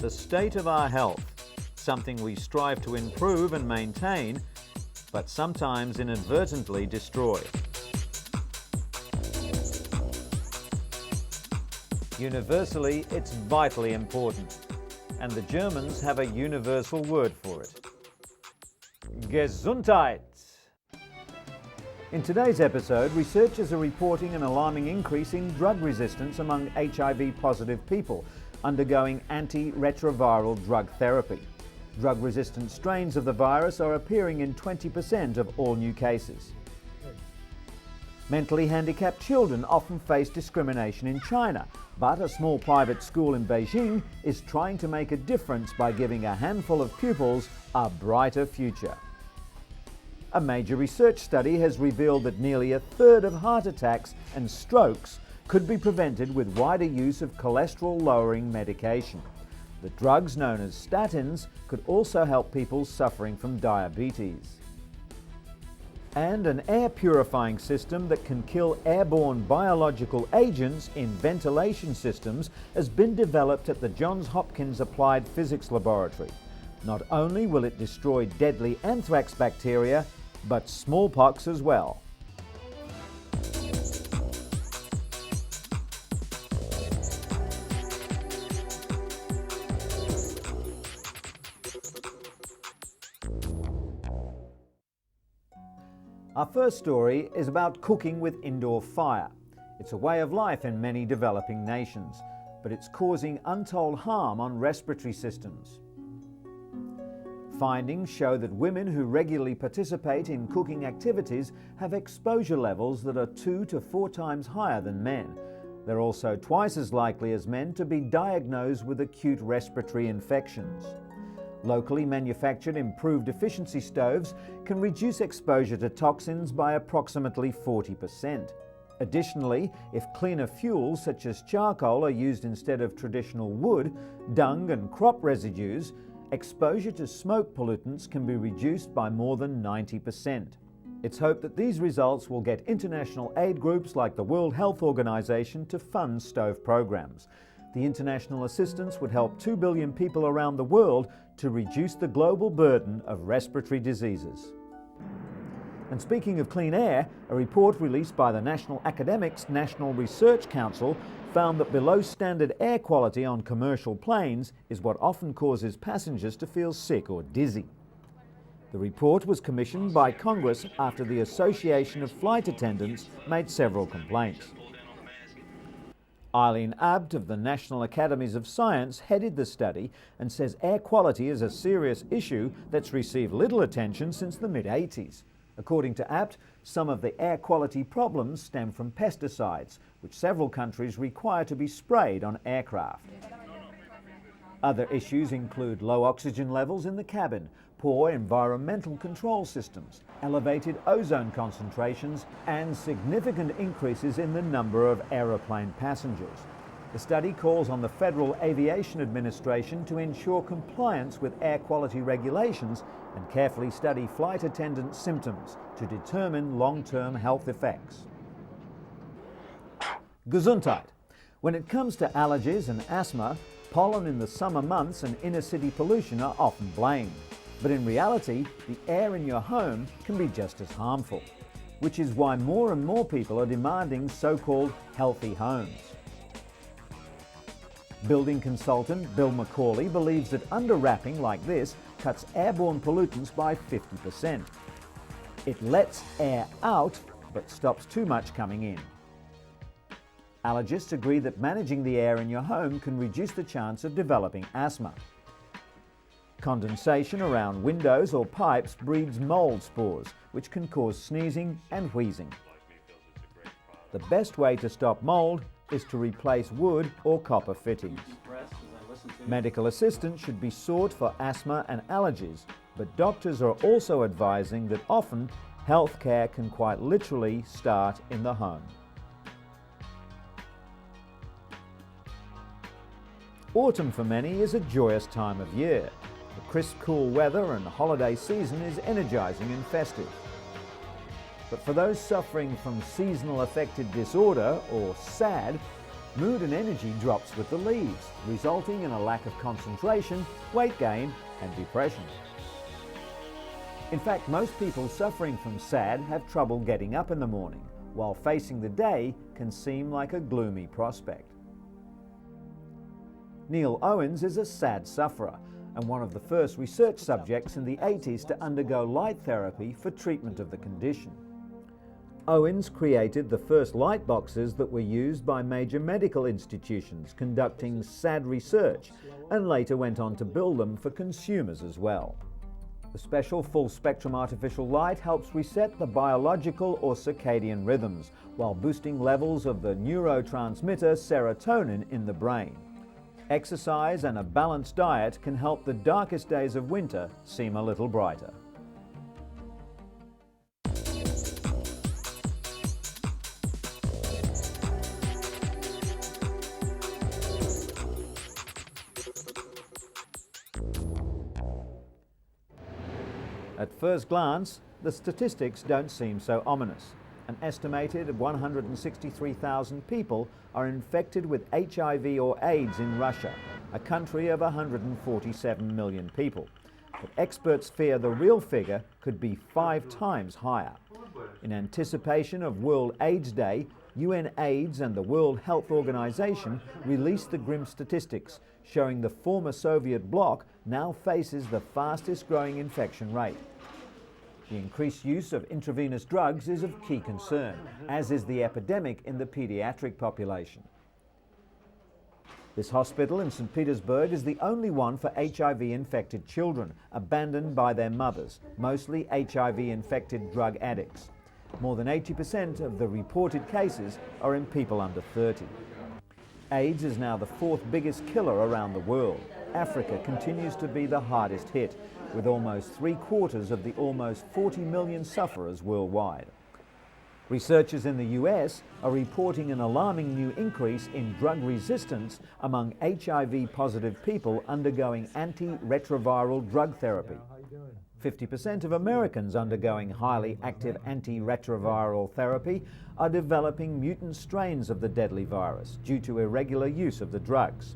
the state of our health, something we strive to improve and maintain, but sometimes inadvertently destroy. Universally, it's vitally important, and the Germans have a universal word for it. Gesundheit. In today's episode, researchers are reporting an alarming increase in drug resistance among HIV-positive people undergoing antiretroviral drug therapy. Drug-resistant strains of the virus are appearing in 20% of all new cases. Mentally handicapped children often face discrimination in China, but a small private school in Beijing is trying to make a difference by giving a handful of pupils a brighter future. A major research study has revealed that nearly a third of heart attacks and strokes could be prevented with wider use of cholesterol-lowering medication. The drugs known as statins could also help people suffering from diabetes. And an air purifying system that can kill airborne biological agents in ventilation systems has been developed at the Johns Hopkins Applied Physics Laboratory. Not only will it destroy deadly anthrax bacteria, but smallpox as well. Our first story is about cooking with indoor fire. It's a way of life in many developing nations, but it's causing untold harm on respiratory systems. Findings show that women who regularly participate in cooking activities have exposure levels that are 2 to 4 times higher than men. They're also twice as likely as men to be diagnosed with acute respiratory infections. Locally manufactured improved efficiency stoves can reduce exposure to toxins by approximately 40%. Additionally, if cleaner fuels such as charcoal are used instead of traditional wood, dung and crop residues, exposure to smoke pollutants can be reduced by more than 90%. It's hoped that these results will get international aid groups like the World Health Organization to fund stove programs. The international assistance would help 2 billion people around the world to reduce the global burden of respiratory diseases. And speaking of clean air, a report released by the National Academics National Research Council found that below standard air quality on commercial planes is what often causes passengers to feel sick or dizzy. The report was commissioned by Congress after the Association of Flight Attendants made several complaints. Eileen Abt of the National Academies of Science headed the study and says air quality is a serious issue that's received little attention since the mid-80s. According to Abt, some of the air quality problems stem from pesticides, which several countries require to be sprayed on aircraft. Other issues include low oxygen levels in the cabin, poor environmental control systems, elevated ozone concentrations, and significant increases in the number of aeroplane passengers. The study calls on the Federal Aviation Administration to ensure compliance with air quality regulations and carefully study flight attendant symptoms to determine long-term health effects. Gesundheit. When it comes to allergies and asthma, pollen in the summer months and inner-city pollution are often blamed. But in reality, the air in your home can be just as harmful, which is why more and more people are demanding so-called healthy homes. Building consultant Bill McCauley believes that under-wrapping like this cuts airborne pollutants by 50%. It lets air out, but stops too much coming in. Allergists agree that managing the air in your home can reduce the chance of developing asthma. Condensation around windows or pipes breeds mold spores, which can cause sneezing and wheezing. The best way to stop mold is to replace wood or copper fittings. Medical assistance should be sought for asthma and allergies, but doctors are also advising that often health care can quite literally start in the home. Autumn for many is a joyous time of year. The crisp, cool weather and holiday season is energizing and festive. But for those suffering from seasonal affective disorder, or SAD, Mood and energy drops with the leaves, resulting in a lack of concentration, weight gain and depression. In fact, most people suffering from SAD have trouble getting up in the morning, while facing the day can seem like a gloomy prospect. Neil Owens is a SAD sufferer and one of the first research subjects in the 80s to undergo light therapy for treatment of the condition. Owens created the first light boxes that were used by major medical institutions conducting SAD research, and later went on to build them for consumers as well. The special full-spectrum artificial light helps reset the biological or circadian rhythms while boosting levels of the neurotransmitter serotonin in the brain. Exercise and a balanced diet can help the darkest days of winter seem a little brighter. At first glance, the statistics don't seem so ominous. An estimated 163,000 people are infected with HIV or AIDS in Russia, a country of 147 million people. But experts fear the real figure could be 5 times higher. In anticipation of World AIDS Day, UN AIDS and the World Health Organization released the grim statistics, showing the former Soviet bloc now faces the fastest growing infection rate. The increased use of intravenous drugs is of key concern, as is the epidemic in the pediatric population. This hospital in St. Petersburg is the only one for HIV-infected children, abandoned by their mothers, mostly HIV-infected drug addicts. More than 80% of the reported cases are in people under 30. AIDS is now the 4th biggest killer around the world. Africa continues to be the hardest hit, with almost 3/4 of the almost 40 million sufferers worldwide. Researchers in the US are reporting an alarming new increase in drug resistance among HIV-positive people undergoing antiretroviral drug therapy. 50% of Americans undergoing highly active antiretroviral therapy are developing mutant strains of the deadly virus due to irregular use of the drugs.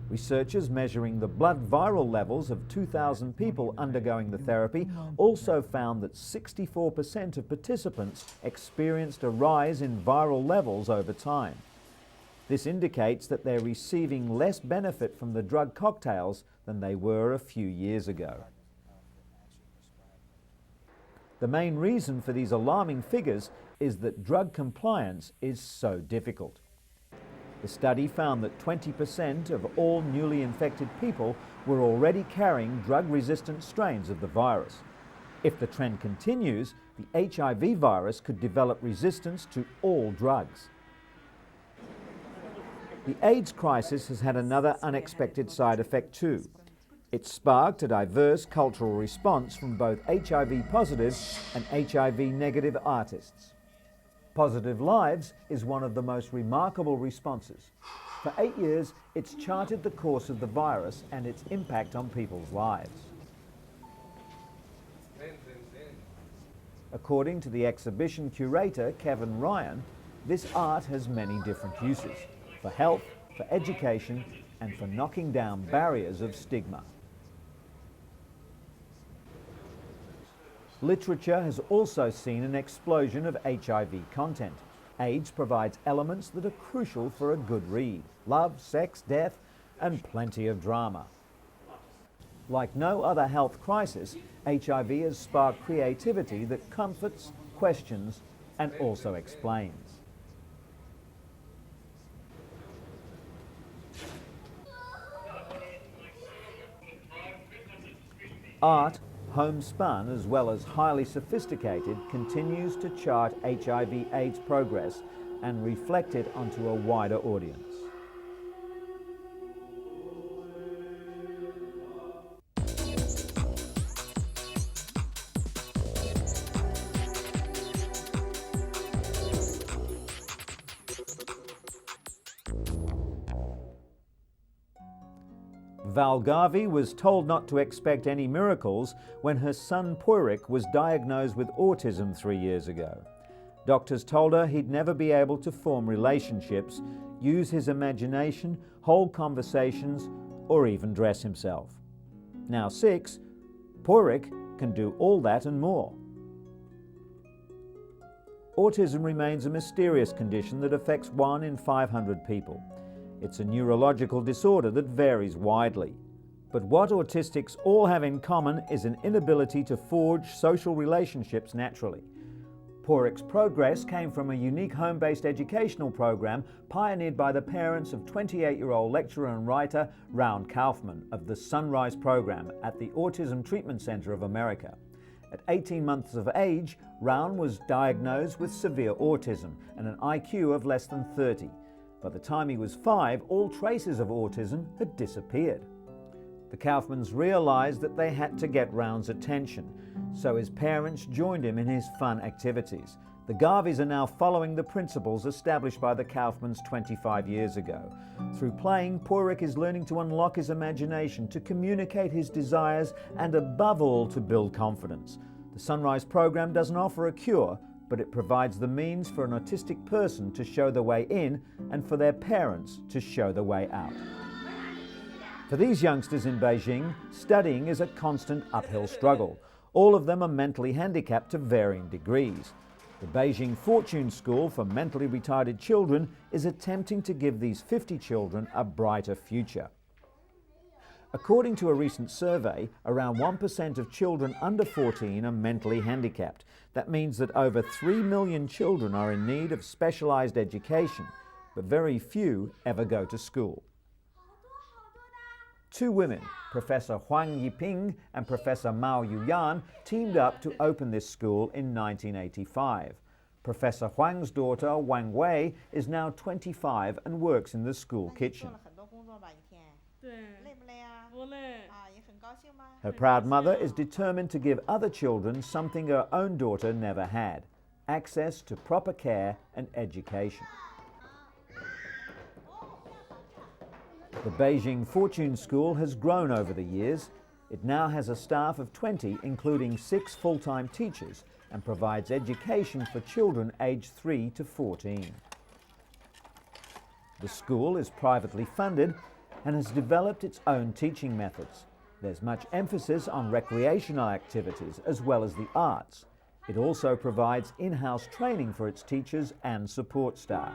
Researchers measuring the blood viral levels of 2,000 people undergoing the therapy also found that 64% of participants experienced a rise in viral levels over time. This indicates that they're receiving less benefit from the drug cocktails than they were a few years ago. The main reason for these alarming figures is that drug compliance is so difficult. The study found that 20% of all newly infected people were already carrying drug-resistant strains of the virus. If the trend continues, the HIV virus could develop resistance to all drugs. The AIDS crisis has had another unexpected side effect too. It sparked a diverse cultural response from both HIV-positive and HIV-negative artists. Positive Lives is one of the most remarkable responses. For 8 years, it's charted the course of the virus and its impact on people's lives. According to the exhibition curator, Kevin Ryan, this art has many different uses, for health, for education, and for knocking down barriers of stigma. Literature has also seen an explosion of HIV content. AIDS provides elements that are crucial for a good read: love, sex, death, and plenty of drama. Like no other health crisis, HIV has sparked creativity that comforts, questions, and also explains. Art, homespun as well as highly sophisticated, continues to chart HIV/AIDS progress and reflect it onto a wider audience. Val Garvey was told not to expect any miracles when her son Poyrik was diagnosed with autism 3 years ago. Doctors told her he'd never be able to form relationships, use his imagination, hold conversations, or even dress himself. Now 6, Porik can do all that and more. Autism remains a mysterious condition that affects 1 in 500 people. It's a neurological disorder that varies widely. But what autistics all have in common is an inability to forge social relationships naturally. Porik's progress came from a unique home-based educational program pioneered by the parents of 28-year-old lecturer and writer Raun Kaufman of the Sunrise program at the Autism Treatment Center of America. At 18 months of age, Raun was diagnosed with severe autism and an IQ of less than 30. By the time he was 5, all traces of autism had disappeared. The Kaufmans realized that they had to get Raun's attention, so his parents joined him in his fun activities. The Garveys are now following the principles established by the Kaufmans 25 years ago. Through playing, Porik is learning to unlock his imagination, to communicate his desires, and above all, to build confidence. The Sunrise program doesn't offer a cure, but it provides the means for an autistic person to show the way in and for their parents to show the way out. For these youngsters in Beijing, studying is a constant uphill struggle. All of them are mentally handicapped to varying degrees. The Beijing Fortune School for Mentally Retarded Children is attempting to give these 50 children a brighter future. According to a recent survey, around 1% of children under 14 are mentally handicapped. That means that over 3 million children are in need of specialized education, but very few ever go to school. 2 women, Professor Huang Yiping and Professor Mao Yuyan, teamed up to open this school in 1985. Professor Huang's daughter, Wang Wei, is now 25 and works in the school kitchen. Her proud mother is determined to give other children something her own daughter never had: access to proper care and education. The Beijing Fortune School has grown over the years. It now has a staff of 20, including 6 full-time teachers, and provides education for children aged 3 to 14. The school is privately funded and has developed its own teaching methods. There's much emphasis on recreational activities as well as the arts. It also provides in-house training for its teachers and support staff.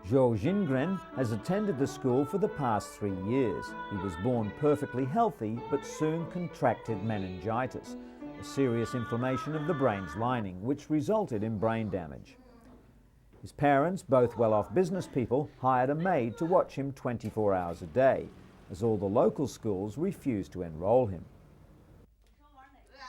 Zhou Jingren has attended the school for the past 3 years. He was born perfectly healthy, but soon contracted meningitis, a serious inflammation of the brain's lining, which resulted in brain damage. His parents, both well-off business people, hired a maid to watch him 24 hours a day, as all the local schools refused to enroll him.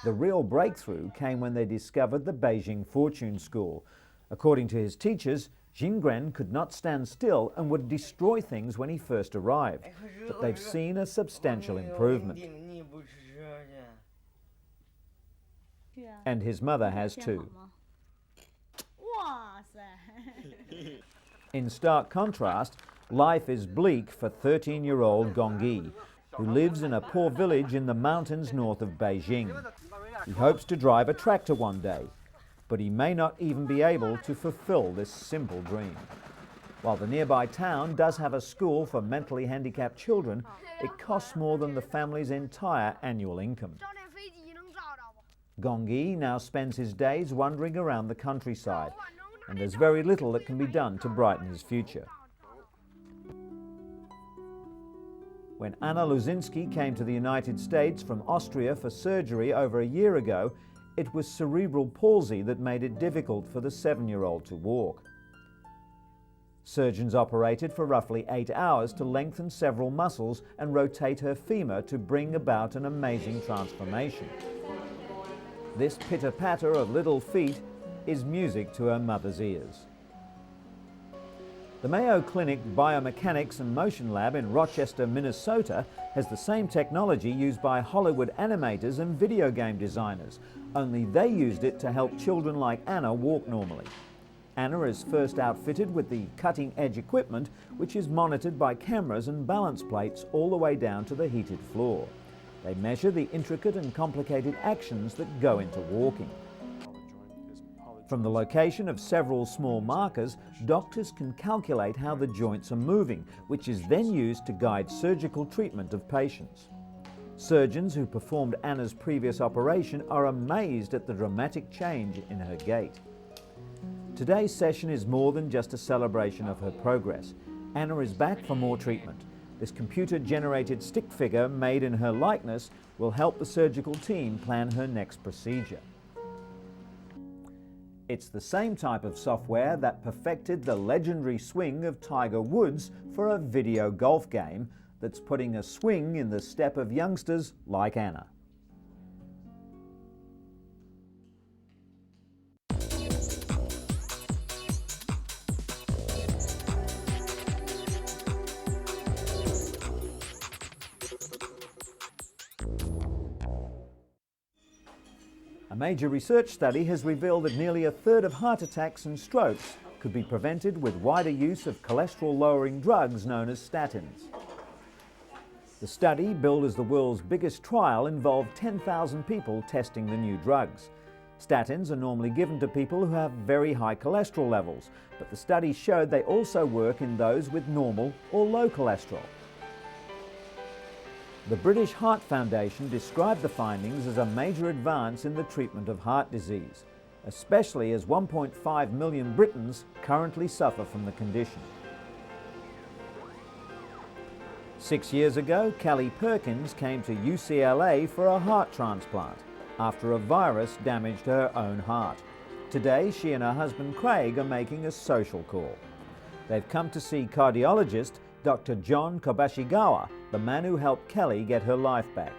The real breakthrough came when they discovered the Beijing Fortune School. According to his teachers, Jingren could not stand still and would destroy things when he first arrived, but they've seen a substantial improvement. And his mother has too. In stark contrast, life is bleak for 13-year-old Gongyi, who lives in a poor village in the mountains north of Beijing. He hopes to drive a tractor one day, but he may not even be able to fulfill this simple dream. While the nearby town does have a school for mentally handicapped children, it costs more than the family's entire annual income. Gongyi now spends his days wandering around the countryside, and there's very little that can be done to brighten his future. When Anna Luzinski came to the United States from Austria for surgery over a year ago, it was cerebral palsy that made it difficult for the 7-year-old to walk. Surgeons operated for roughly 8 hours to lengthen several muscles and rotate her femur to bring about an amazing transformation. This pitter-patter of little feet is music to her mother's ears. The Mayo Clinic Biomechanics and Motion Lab in Rochester, Minnesota has the same technology used by Hollywood animators and video game designers, only they used it to help children like Anna walk normally. Anna is first outfitted with the cutting-edge equipment, which is monitored by cameras and balance plates all the way down to the heated floor. They measure the intricate and complicated actions that go into walking. From the location of several small markers, doctors can calculate how the joints are moving, which is then used to guide surgical treatment of patients. Surgeons who performed Anna's previous operation are amazed at the dramatic change in her gait. Today's session is more than just a celebration of her progress. Anna is back for more treatment. This computer-generated stick figure made in her likeness will help the surgical team plan her next procedure. It's the same type of software that perfected the legendary swing of Tiger Woods for a video golf game that's putting a swing in the step of youngsters like Anna. A major research study has revealed that nearly a third of heart attacks and strokes could be prevented with wider use of cholesterol-lowering drugs known as statins. The study, billed as the world's biggest trial, involved 10,000 people testing the new drugs. Statins are normally given to people who have very high cholesterol levels, but the study showed they also work in those with normal or low cholesterol. The British Heart Foundation described the findings as a major advance in the treatment of heart disease, especially as 1.5 million Britons currently suffer from the condition. 6 years ago, Kelly Perkins came to UCLA for a heart transplant after a virus damaged her own heart. Today, she and her husband Craig are making a social call. They've come to see cardiologist Dr. John Kobashigawa, the man who helped Kelly get her life back.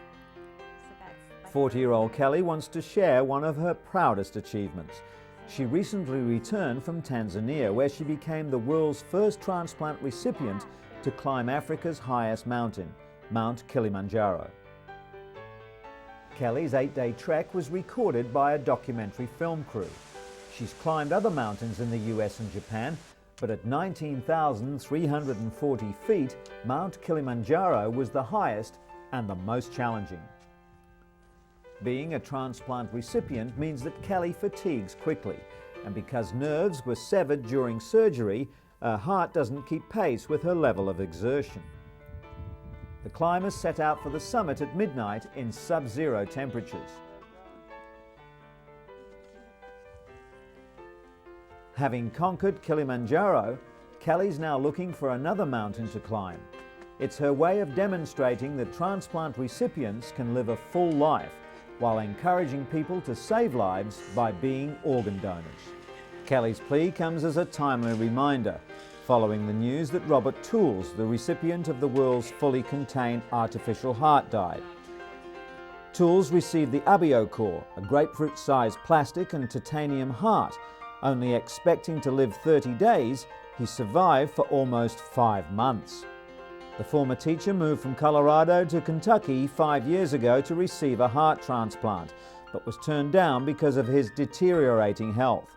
40-year-old Kelly wants to share one of her proudest achievements. She recently returned from Tanzania, where she became the world's first transplant recipient to climb Africa's highest mountain, Mount Kilimanjaro. Kelly's 8-day trek was recorded by a documentary film crew. She's climbed other mountains in the US and Japan, but at 19,340 feet, Mount Kilimanjaro was the highest and the most challenging. Being a transplant recipient means that Kelly fatigues quickly, and because nerves were severed during surgery, her heart doesn't keep pace with her level of exertion. The climbers set out for the summit at midnight in sub-zero temperatures. Having conquered Kilimanjaro, Kelly's now looking for another mountain to climb. It's her way of demonstrating that transplant recipients can live a full life while encouraging people to save lives by being organ donors. Kelly's plea comes as a timely reminder, following the news that Robert Tools, the recipient of the world's fully contained artificial heart, died. Tools received the EP04, a grapefruit-sized plastic and titanium heart. Only expecting to live 30 days, he survived for almost 5 months. The former teacher moved from Colorado to Kentucky 5 years ago to receive a heart transplant, but was turned down because of his deteriorating health.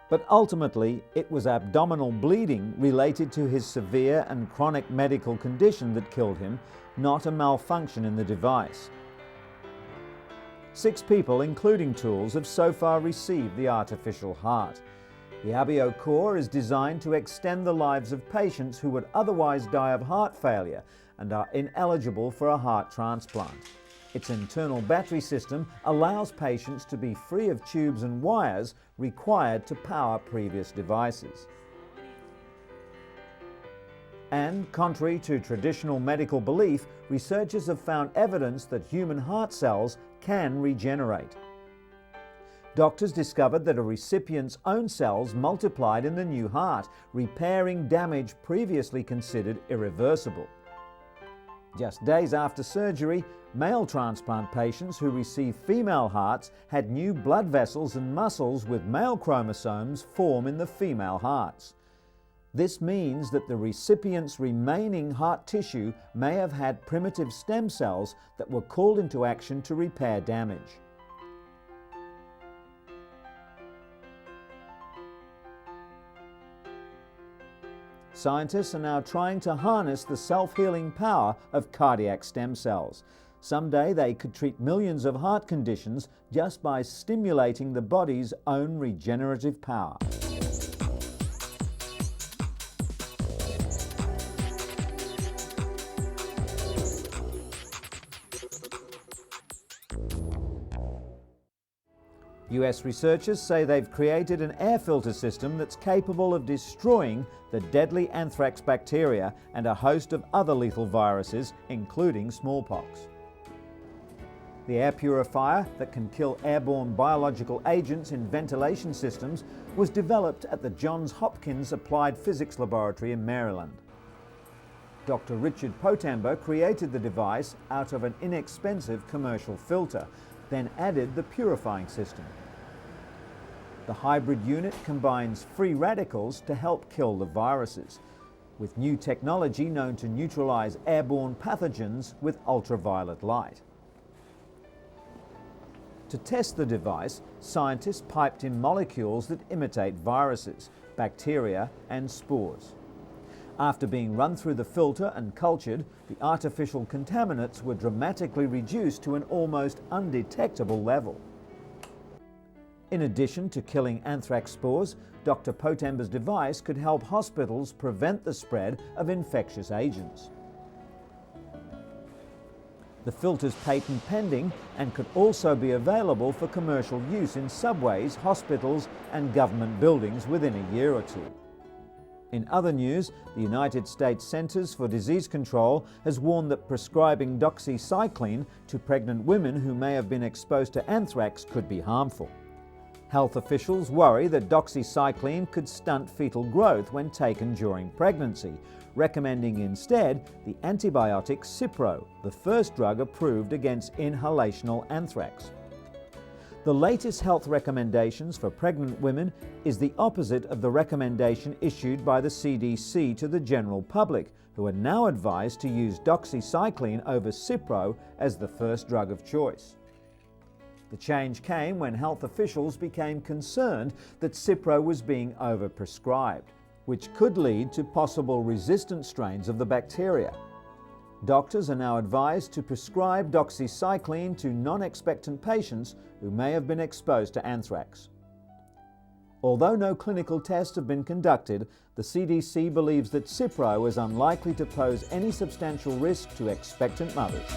But ultimately, it was abdominal bleeding related to his severe and chronic medical condition that killed him, not a malfunction in the device. 6 people, including Tools, have so far received the artificial heart. The EP04 is designed to extend the lives of patients who would otherwise die of heart failure and are ineligible for a heart transplant. Its internal battery system allows patients to be free of tubes and wires required to power previous devices. And, contrary to traditional medical belief, researchers have found evidence that human heart cells can regenerate. Doctors discovered that a recipient's own cells multiplied in the new heart, repairing damage previously considered irreversible. Just days after surgery, male transplant patients who received female hearts had new blood vessels and muscles with male chromosomes form in the female hearts. This means that the recipient's remaining heart tissue may have had primitive stem cells that were called into action to repair damage. Scientists are now trying to harness the self-healing power of cardiac stem cells. Someday they could treat millions of heart conditions just by stimulating the body's own regenerative power. US researchers say they've created an air filter system that's capable of destroying the deadly anthrax bacteria and a host of other lethal viruses, including smallpox. The air purifier that can kill airborne biological agents in ventilation systems was developed at the Johns Hopkins Applied Physics Laboratory in Maryland. Dr. Richard Potambo created the device out of an inexpensive commercial filter, then added the purifying system. The hybrid unit combines free radicals to help kill the viruses, with new technology known to neutralize airborne pathogens with ultraviolet light. To test the device, scientists piped in molecules that imitate viruses, bacteria and spores. After being run through the filter and cultured, the artificial contaminants were dramatically reduced to an almost undetectable level. In addition to killing anthrax spores, Dr. Potambo's device could help hospitals prevent the spread of infectious agents. The filter's patent pending and could also be available for commercial use in subways, hospitals and government buildings within a year or two. In other news, the United States Centers for Disease Control has warned that prescribing doxycycline to pregnant women who may have been exposed to anthrax could be harmful. Health officials worry that doxycycline could stunt fetal growth when taken during pregnancy, recommending instead the antibiotic Cipro, the first drug approved against inhalational anthrax. The latest health recommendations for pregnant women is the opposite of the recommendation issued by the CDC to the general public, who are now advised to use doxycycline over Cipro as the first drug of choice. The change came when health officials became concerned that Cipro was being overprescribed, which could lead to possible resistant strains of the bacteria. Doctors are now advised to prescribe doxycycline to non-expectant patients who may have been exposed to anthrax. Although no clinical tests have been conducted, the CDC believes that Cipro is unlikely to pose any substantial risk to expectant mothers.